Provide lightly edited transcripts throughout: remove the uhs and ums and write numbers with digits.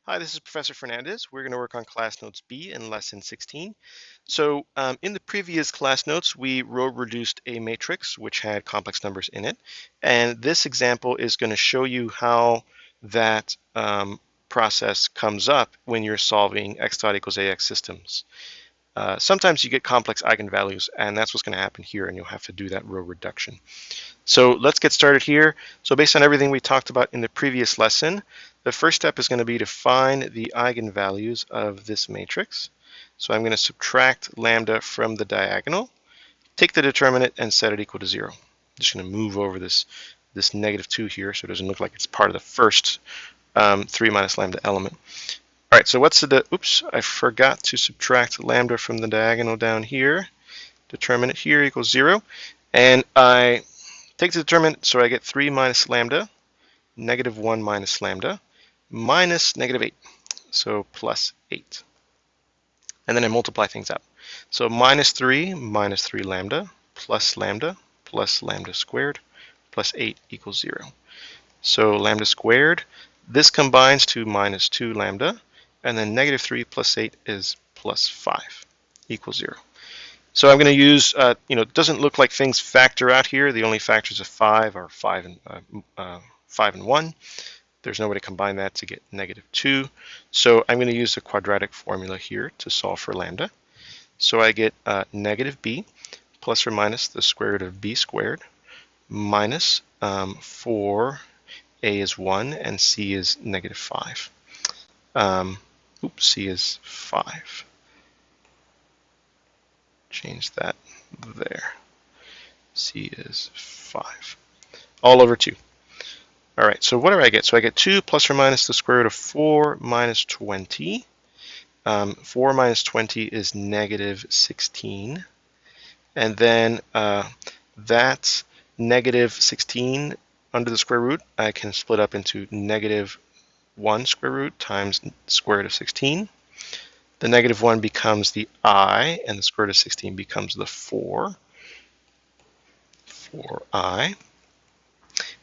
Hi, this is Professor Fernandez. We're going to work on class notes B in lesson 16. So in the previous class notes, we row reduced a matrix which had complex numbers in it. And this example is going to show you how that process comes up when you're solving x dot equals ax systems. Sometimes you get complex eigenvalues, and that's what's going to happen here, and you'll have to do that row reduction. So let's get started here. So based on everything we talked about in the previous lesson, the first step is going to be to find the eigenvalues of this matrix. So I'm going to subtract lambda from the diagonal, take the determinant, and set it equal to 0. I'm just going to move over this -2 here so it doesn't look like it's part of the first 3 minus lambda element. All right, so what's the, oops, I forgot to subtract lambda from the diagonal down here. Determinant here equals 0. And I take the determinant, so I get 3 minus lambda, -1 minus lambda, minus -8, so plus 8. And then I multiply things out. So -3 minus 3 lambda, plus lambda squared, plus 8 equals 0. So lambda squared, this combines to -2 lambda, and then -3 plus 8 is plus 5 equals 0. So I'm going to use, it doesn't look like things factor out here. The only factors of 5 are 5 and 1. There's no way to combine that to get -2. So I'm going to use the quadratic formula here to solve for lambda. So I get negative b plus or minus the square root of b squared minus 4a is 1 and c is -5. C is 5. Change that there. C is 5. All over 2. All right, so what do I get? So I get 2 plus or minus the square root of 4 minus 20. 4 minus 20 is -16. And then that -16 under the square root, I can split up into -1 square root times square root of 16. The -1 becomes the I, and the square root of 16 becomes the 4. 4i.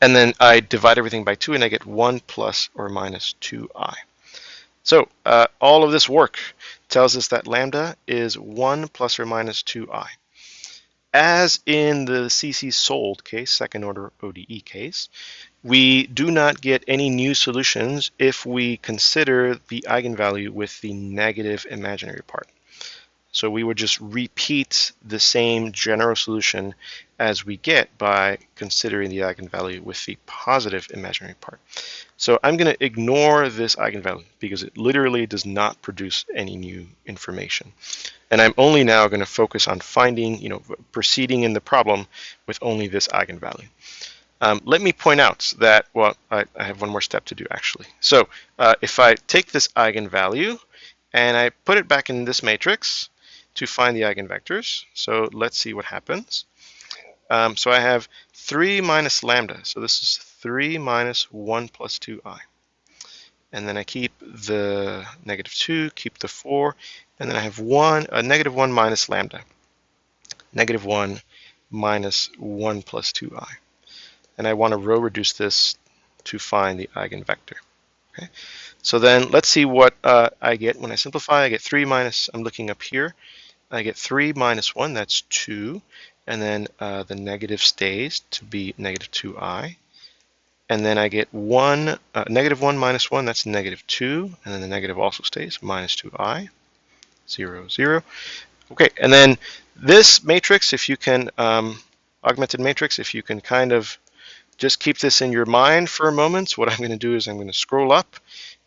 And then I divide everything by 2, and I get 1 plus or minus 2i. So all of this work tells us that lambda is 1 plus or minus 2i. As in the CC solved case, second order ODE case, we do not get any new solutions if we consider the eigenvalue with the negative imaginary part. So we would just repeat the same general solution as we get by considering the eigenvalue with the positive imaginary part. So I'm going to ignore this eigenvalue because it literally does not produce any new information. And I'm only now going to focus on finding, proceeding in the problem with only this eigenvalue. Let me point out that, well, I have one more step to do actually. So if I take this eigenvalue and I put it back in this matrix to find the eigenvectors, so let's see what happens. So I have 3 minus lambda, so this is 3 minus 1 plus 2i. And then I keep the -2, keep the 4, and then I have -1 minus lambda. -1 minus 1 plus 2i. And I want to row reduce this to find the eigenvector. Okay. So then let's see what I get when I simplify. I get 3 minus, I'm looking up here, I get 3 minus 1, that's 2. And then the negative stays to be -2i. And then I get -1 minus 1, that's -2. And then the negative also stays, -2i, 0, 0. Okay, and then this matrix, if you can, augmented matrix, if you can kind of just keep this in your mind for a moment, what I'm going to do is I'm going to scroll up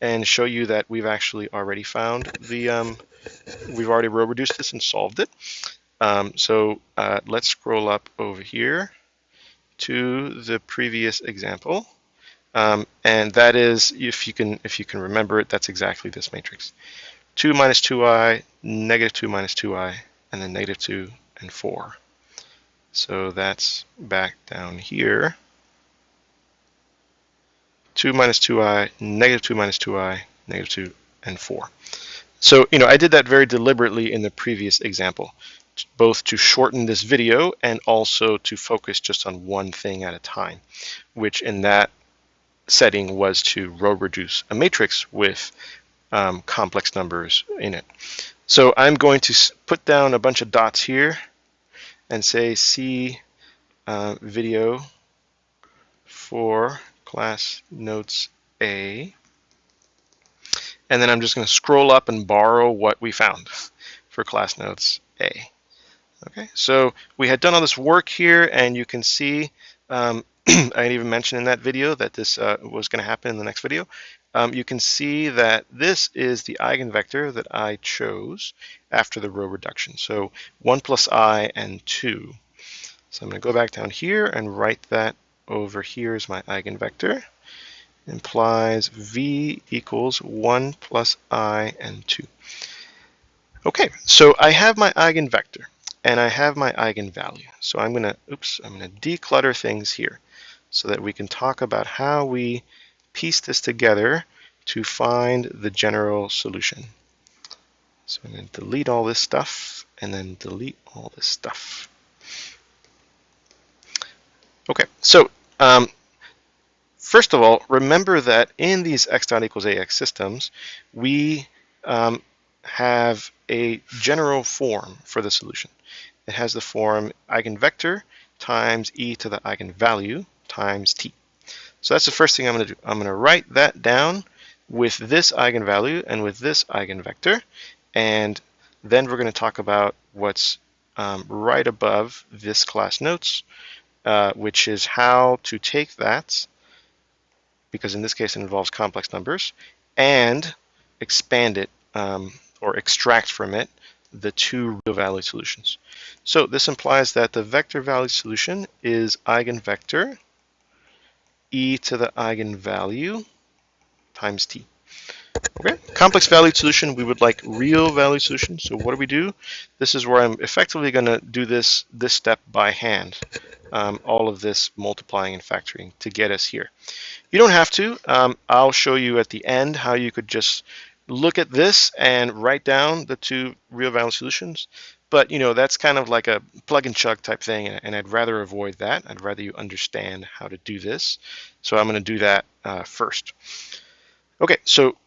and show you that we've actually already found the, we've already row reduced this and solved it. So let's scroll up over here to the previous example, and that is, if you can remember it, that's exactly this matrix: 2 minus 2i, -2 minus 2i, and then -2 and 4. So that's back down here. 2 minus 2i, -2 minus 2i, -2 and 4. So I did that very deliberately in the previous example, both to shorten this video and also to focus just on one thing at a time, which in that setting was to row reduce a matrix with complex numbers in it. So I'm going to put down a bunch of dots here and say see video for class notes A. And then I'm just going to scroll up and borrow what we found for class notes A. Okay, so we had done all this work here, and you can see I even mentioned in that video that this was going to happen in the next video. You can see that this is the eigenvector that I chose after the row reduction. So 1 plus I and 2. So I'm going to go back down here and write that over here as my eigenvector. Implies V equals 1 plus I and 2. Okay, so I have my eigenvector and I have my eigenvalue. So I'm gonna declutter things here so that we can talk about how we piece this together to find the general solution. So I'm going to delete all this stuff and then delete all this stuff. Okay, so first of all, remember that in these x dot equals ax systems, we have a general form for the solution. It has the form eigenvector times e to the eigenvalue times t. So that's the first thing I'm going to do. I'm going to write that down with this eigenvalue and with this eigenvector, and then we're going to talk about what's right above this class notes, which is how to take that, because in this case it involves complex numbers, and expand it or extract from it the two real value solutions. So this implies that the vector value solution is eigenvector e to the eigenvalue times t. Okay, complex value solution, we would like real value solution. So what do? This is where I'm effectively going to do this step by hand, all of this multiplying and factoring to get us here. You don't have to. I'll show you at the end how you could just look at this and write down the two real value solutions. But that's kind of like a plug and chug type thing, and I'd rather avoid that. I'd rather you understand how to do this. So I'm going to do that first. Okay, so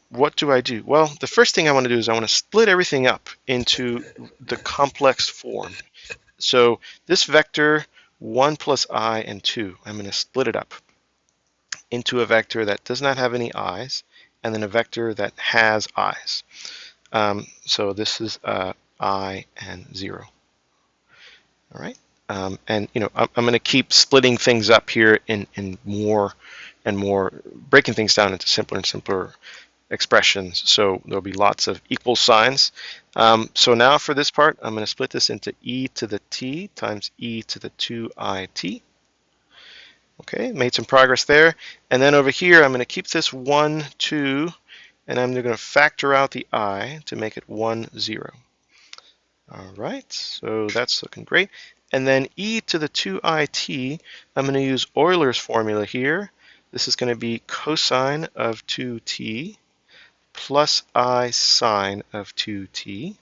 what do I do? Well, the first thing I want to do is I want to split everything up into the complex form. So this vector 1 plus I and 2, I'm going to split it up into a vector that does not have any i's, and then a vector that has i's. So this is I and 0. All right, and I'm going to keep splitting things up here in more and more, breaking things down into simpler and simpler expressions. So there'll be lots of equal signs. So now for this part, I'm going to split this into e to the t times e to the 2it. Okay, made some progress there. And then over here, I'm going to keep this 1, 2, and I'm going to factor out the I to make it 1, 0. All right, so that's looking great. And then e to the 2it, I'm going to use Euler's formula here. This is going to be cosine of 2t plus I sine of 2t.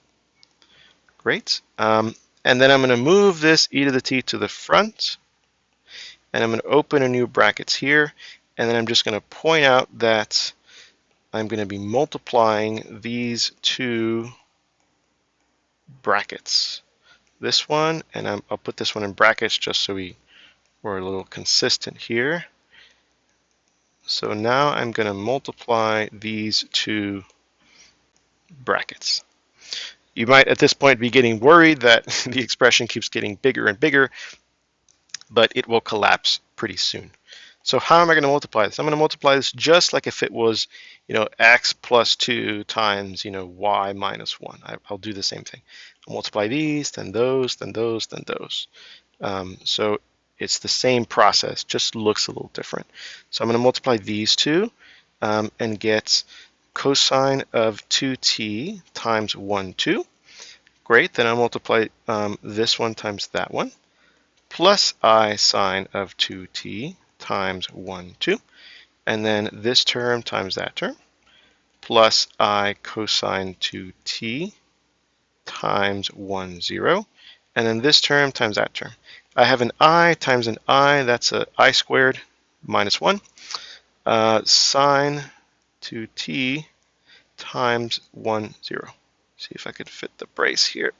Great. And then I'm going to move this e to the t to the front. And I'm going to open a new brackets here, and then I'm just going to point out that I'm going to be multiplying these two brackets. This one, and I'll put this one in brackets just so we're a little consistent here. So now I'm going to multiply these two brackets. You might at this point be getting worried that the expression keeps getting bigger and bigger, but it will collapse pretty soon. So how am I going to multiply this? I'm going to multiply this just like if it was, x plus 2 times, y minus 1. I'll do the same thing. I'll multiply these, then those, then those, then those. So it's the same process, just looks a little different. So I'm going to multiply these two and get cosine of 2t times 1, 2. Great, then I'll multiply this one times that one, plus I sine of 2t times 1, 2, and then this term times that term, plus I cosine 2t times 1, 0, and then this term times that term. I have an I times an I, that's a I squared minus 1. sine 2t times 1, 0. See if I could fit the brace here.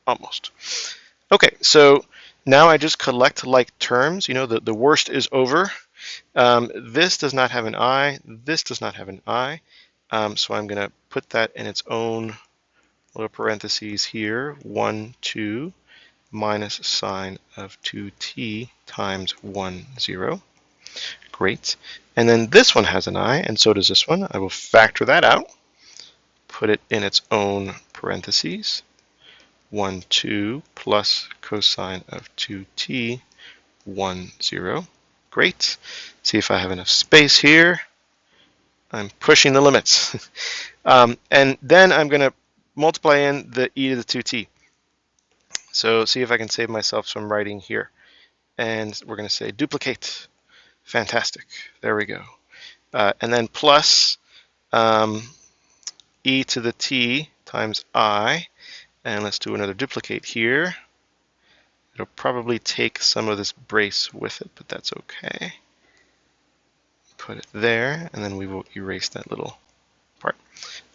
Almost. Okay, so now I just collect like terms. You know, the worst is over. This does not have an I. This does not have an I. So I'm going to put that in its own little parentheses here. 1, 2 minus sine of 2t times 1, 0. Great. And then this one has an I, and so does this one. I will factor that out. Put it in its own parentheses. 1, 2 plus cosine of 2t, 1, 0. Great. See if I have enough space here. I'm pushing the limits. And then I'm going to multiply in the e to the 2t. So see if I can save myself some writing here. And we're going to say duplicate. Fantastic. There we go. And then plus e to the t times I. And let's do another duplicate here. It'll probably take some of this brace with it, but that's okay. Put it there, and then we will erase that little part.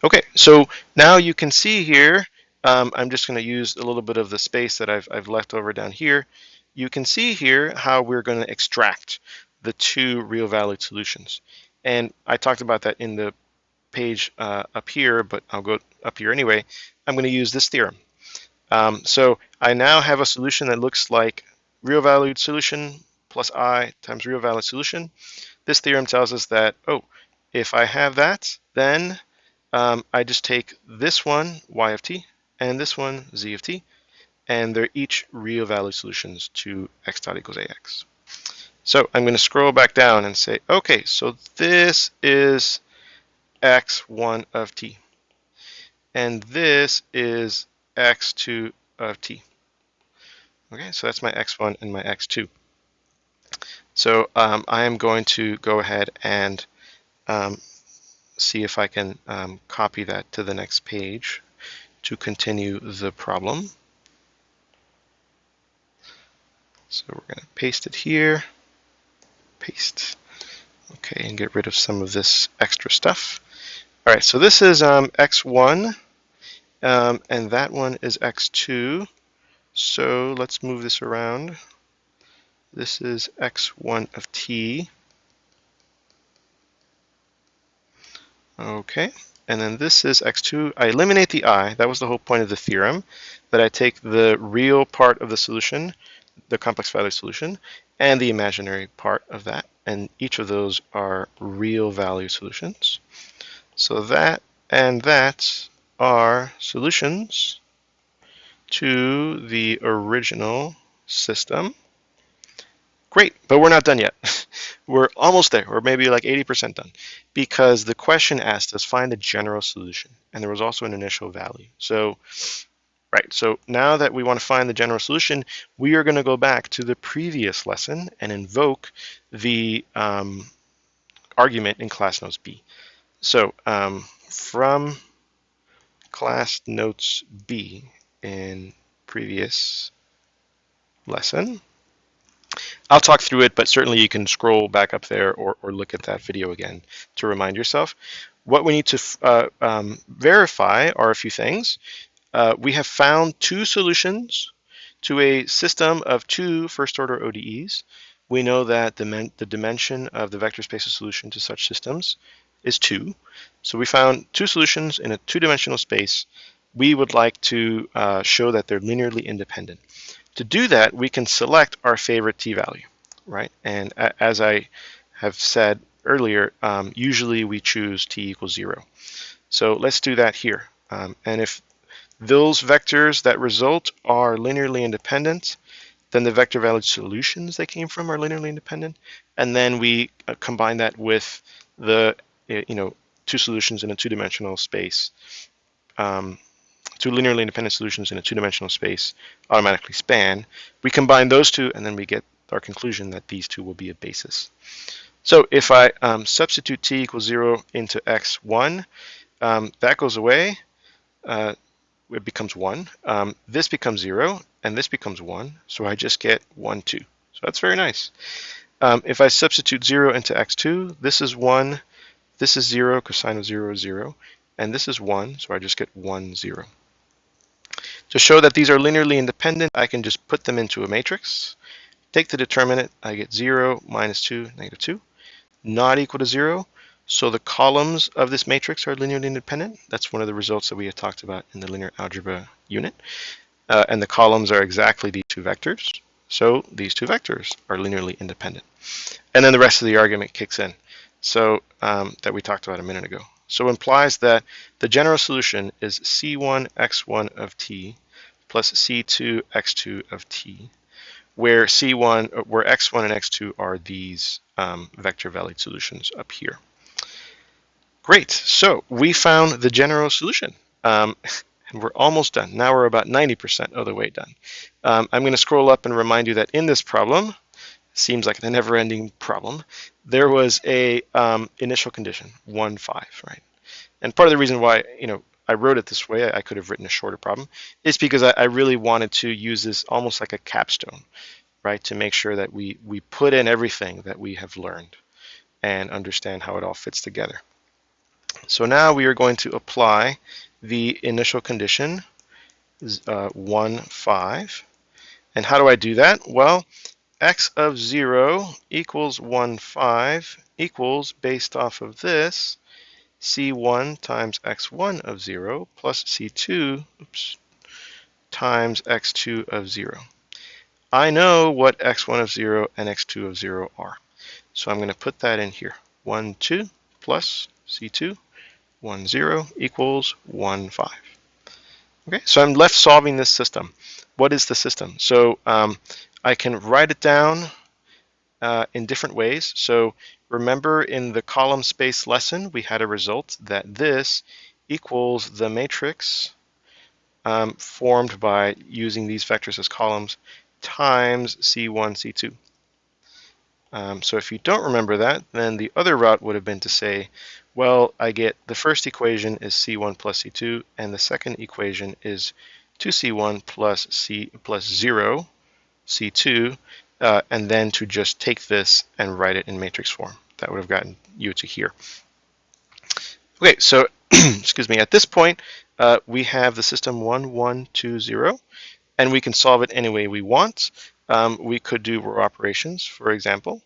Okay, so now you can see here, I'm just going to use a little bit of the space that I've left over down here. You can see here how we're going to extract the two real-valued solutions. And I talked about that in the page up here, but I'll go up here anyway. I'm going to use this theorem. So I now have a solution that looks like real-valued solution plus I times real-valued solution. This theorem tells us that, oh, if I have that, then I just take this one, y of t, and this one, z of t, and they're each real-valued solutions to x dot equals ax. So I'm going to scroll back down and say, okay, so this is x1 of t, and this is x2 of t. Okay, so that's my x1 and my x2. So I am going to go ahead and see if I can copy that to the next page to continue the problem. So we're going to paste it here, paste. Okay, and get rid of some of this extra stuff. All right, so this is x1, and that one is x2. So let's move this around. This is x1 of t. Okay, and then this is x2. I eliminate the I. That was the whole point of the theorem, that I take the real part of the solution, the complex value solution, and the imaginary part of that, and each of those are real value solutions. So that and that are solutions to the original system. Great, but we're not done yet. We're almost there. We're maybe like 80% done, because the question asked us find the general solution, and there was also an initial value. So, right, so now that we want to find the general solution, we are going to go back to the previous lesson and invoke the argument in class notes B. So from class notes B in previous lesson, I'll talk through it, but certainly you can scroll back up there or look at that video again to remind yourself. What we need to verify are a few things. We have found two solutions to a system of two first-order ODEs. We know that the dimension of the vector space of solution to such systems is 2. So we found two solutions in a two-dimensional space. We would like to show that they're linearly independent. To do that, we can select our favorite t-value, right? And as I have said earlier, usually we choose t equals 0. So let's do that here. And if those vectors that result are linearly independent, then the vector valued solutions they came from are linearly independent. And then we combine that with the two solutions in a two-dimensional space. Two linearly independent solutions in a two-dimensional space automatically span. We combine those two, and then we get our conclusion that these two will be a basis. So if I substitute t equals 0 into x1, that goes away. It becomes 1. This becomes 0, and this becomes 1. So I just get 1, 2. So that's very nice. if I substitute 0 into x2, this is 1, this is 0, cosine of 0 is 0, and this is 1, so I just get 1, 0. To show that these are linearly independent, I can just put them into a matrix, take the determinant, I get 0, minus 2, negative 2, not equal to 0, so the columns of this matrix are linearly independent. That's one of the results that we had talked about in the linear algebra unit. And the columns are exactly these two vectors, so these two vectors are linearly independent. And then the rest of the argument kicks in, so that we talked about a minute ago. So it implies that the general solution is c1 x1 of t plus c2 x2 of t, where x1 and x2 are these vector valued solutions up here. Great, so we found the general solution. And we're almost done. Now we're about 90% of the way done. I'm going to scroll up and remind you that in this problem, seems like a never-ending problem, there was a initial condition, 1, 5, right? And part of the reason why I wrote it this way, I could have written a shorter problem, is because I really wanted to use this almost like a capstone, right? To make sure that we put in everything that we have learned and understand how it all fits together. So now we are going to apply the initial condition, 1, 5. And how do I do that? Well, x of 0 equals 1, 5 equals, based off of this, c1 times x1 of 0 plus c2 times x2 of 0. I know what x1 of 0 and x2 of 0 are. So I'm going to put that in here. 1, 2 plus c2, 1, 0 equals 1, 5. Okay, so I'm left solving this system. What is the system? So I can write it down in different ways. So remember in the column space lesson, we had a result that this equals the matrix formed by using these vectors as columns times c1, c2. So if you don't remember that, then the other route would have been to say, well, I get the first equation is c1 plus c2, and the second equation is 2c1 plus 0, c2, and then to just take this and write it in matrix form. That would have gotten you to here. Okay, so excuse me, at this point, we have the system 1, 1, 2, 0, and we can solve it any way we want. We could do row operations, for example.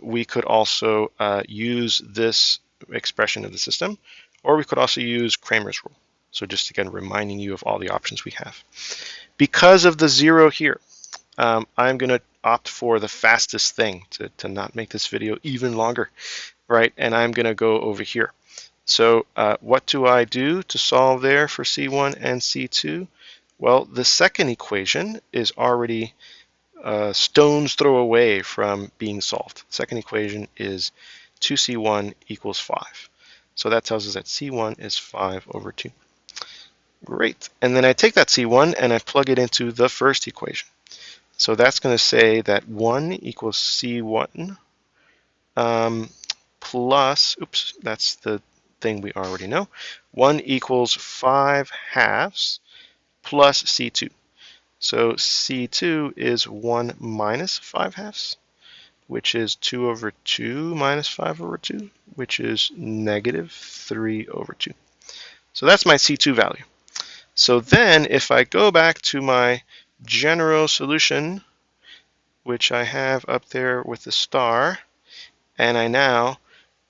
We could also use this expression of the system, or we could also use Cramer's rule. So just again, reminding you of all the options we have. Because of the 0 here, I'm going to opt for the fastest thing to not make this video even longer, right? And I'm going to go over here. So what do I do to solve there for C1 and C2? Well, the second equation is already stone's throw away from being solved. The second equation is 2c1 equals 5. So that tells us that c1 is 5 over 2. Great. And then I take that c1 and I plug it into the first equation. So that's going to say that 1 equals c1 plus, oops, that's the thing we already know. 1 equals 5 halves plus c2. So c2 is 1 minus 5 halves, which is 2 over 2 minus 5 over 2, which is negative 3 over 2. So that's my c2 value. So then if I go back to my general solution, which I have up there with the star, and I now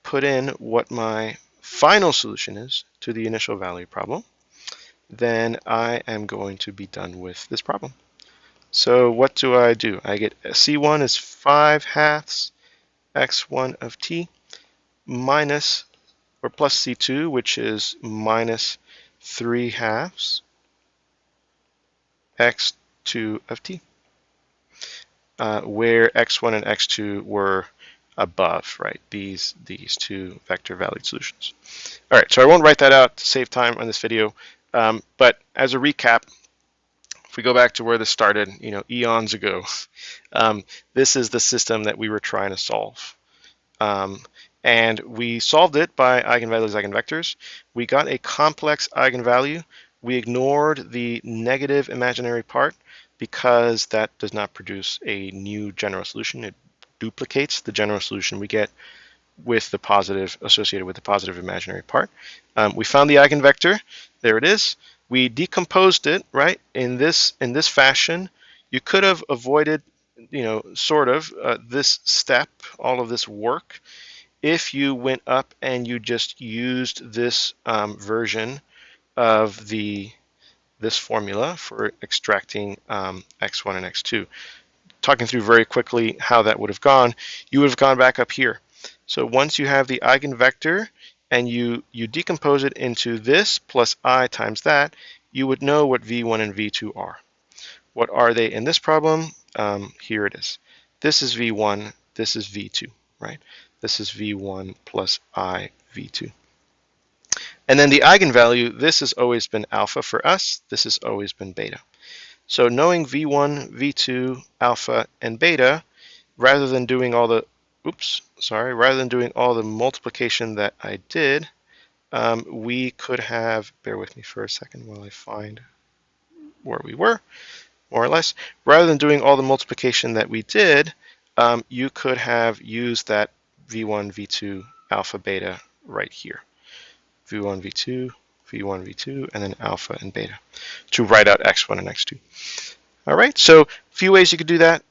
put in what my final solution is to the initial value problem, then I am going to be done with this problem. So what do? I get c1 is 5 halves x1 of t minus or plus c2, which is minus 3 halves x2 of t, where x1 and x2 were above, right? These two vector valued solutions. All right, so I won't write that out to save time on this video, but as a recap, if we go back to where this started, eons ago, this is the system that we were trying to solve. And we solved it by eigenvalues, eigenvectors. We got a complex eigenvalue. We ignored the negative imaginary part because that does not produce a new general solution. It duplicates the general solution we get with the positive associated with the positive imaginary part. We found the eigenvector. There it is. We decomposed it, right, in this fashion. You could have avoided, sort of this step, all of this work, if you went up and you just used this version of this formula for extracting x1 and x2. Talking through very quickly how that would have gone, you would have gone back up here. So once you have the eigenvector and you decompose it into this plus I times that, you would know what v1 and v2 are. What are they in this problem? Here it is. This is v1, this is v2, right? This is v1 plus I v2. And then the eigenvalue, this has always been alpha for us, this has always been beta. So knowing v1, v2, alpha, and beta, rather than doing all the multiplication that I did, we could have, bear with me for a second while I find where we were, more or less. Rather than doing all the multiplication that we did, you could have used that v1, v2, alpha, beta right here. v1, v2, v1, v2, and then alpha and beta to write out x1 and x2. All right, so a few ways you could do that.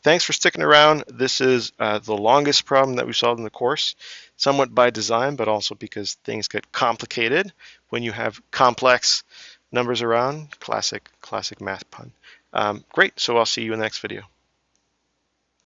Thanks for sticking around. This is the longest problem that we solved in the course, somewhat by design, but also because things get complicated when you have complex numbers around. Classic math pun. Great, so I'll see you in the next video.